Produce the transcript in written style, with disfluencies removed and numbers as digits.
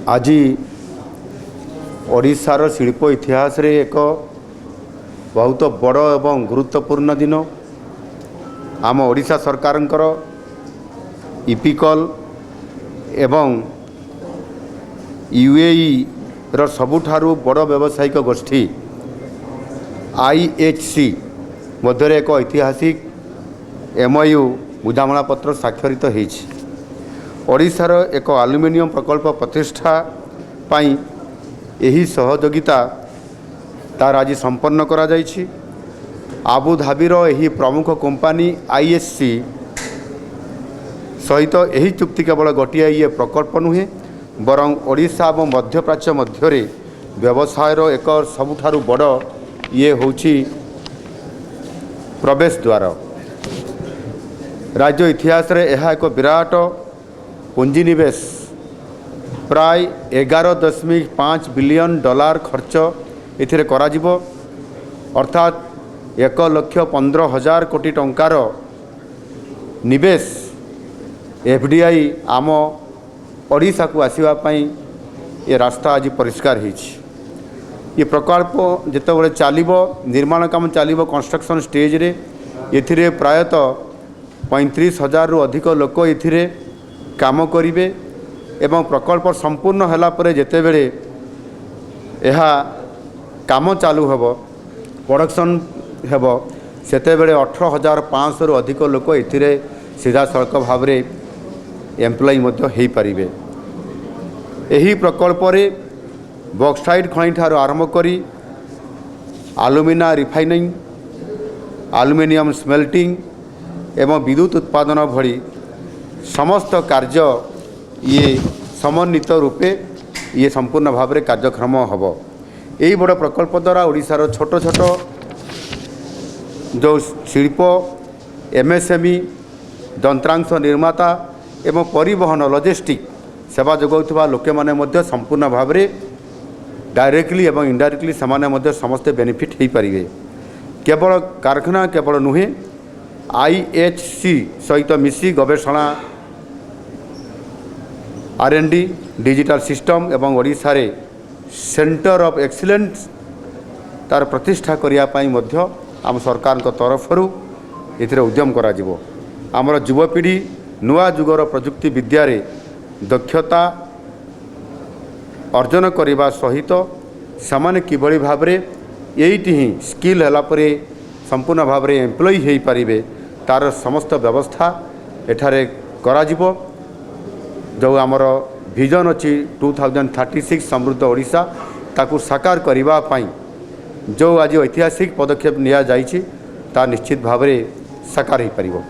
आज ओडिशार शिल्प इतिहास रे एक बहुत बड़ एवं गुरुत्वपूर्ण दिन। आम ओडिशा सरकारंकर इपिकल एवं यूएई रो सबुठारु बड़ व्यावसायिक गोष्ठी IHC मध्य एक ऐतिहासिक MOU बुझामणा पत्र स्वाक्षरित होईछि। ओडिशार एक एल्युमिनियम प्रकल्प प्रतिष्ठा पाई एही सहयोगिता तार आज संपन्न करा जाइछि। आबुधाबीर एही प्रमुख कंपनी IHC सहित एही चुक्ति केवल गोटे ये प्रकल्प नुहे बरं ओडिशा और मध्यप्राच्य मध्य व्यवसायर एक सबुठारु बड़ ये होछि प्रवेश द्वार। राज्य इतिहास रे यह एक विराट पुंजीनिवेश प्राय 11.5 बिलियन डॉलर खर्च इथिरे कराजिबो, अर्थात 1,15,000 कोटी टंकार निवेश FDI आम ओडिशा को आसीबा पई ये रास्ता आज परिष्कार होईछि। ये प्रकल्प जितेबाला चलिबो निर्माण काम चलिबो कंस्ट्रक्शन स्टेज रे एथिरे प्रायतः 35,000 रु अधिक लोक एथिरे काम करिवे एवं प्रकल्प संपूर्ण होला परे जेतेबेले यह काम चालू हेबो प्रोडक्शन हेबो सेतेबेले 18,500 रु अधिक लोक एथिरे सीधा सड़क भाव रे एम्प्लॉय मध्य हेई परिबे। एही प्रकल्प रे बॉक्साइट खनि ठार आरंभ करी एल्युमिना रिफाइनिंग एल्युमिनियम स्मेल्टिंग एवं विद्युत उत्पादन भली समस्त कार्य ये समन्वित रूपे ये संपूर्ण भाव में कार्यक्रम हम। यही बड़ प्रकल्प द्वारा ओडिशार छोट छोट जो शिल्प MSME यंत्रांश निर्माता एवं परिवहन लॉजिस्टिक सेवा जोगाउथबा लोके माने मध्य संपूर्ण भाव में डायरेक्टली एवं इनडायरेक्टली समाने मध्य समस्ते बेनिफिट हो पारिबे। केवल कारखाना केवल नुहे IHC सहित मिसी गवेषणा R&D डिजिटल सिस्टम एवं ओडिशा रे सेंटर ऑफ एक्सीलेंस तार प्रतिष्ठा करिया पाई मध्य आम सरकार तरफरु एथिरे उद्यम करा जिवो। आमर युवपीढ़ी नुआ जुगर प्रजुक्ति विद्या रे दक्षता अर्जन करने सहित सामान्य किभली भाव में यही ही स्किल है संपूर्ण भाव में एम्प्लॉय हो पारे तार समस्त व्यवस्था एठारे कराजिबो। जो आमर विजन अच्छी 2036 समृद्ध ओडिशा ताकू साकार करबा पाई जो आज ऐतिहासिक पदक्षेप निया जाइछि ता निश्चित भाव में साकार हो पारिबो।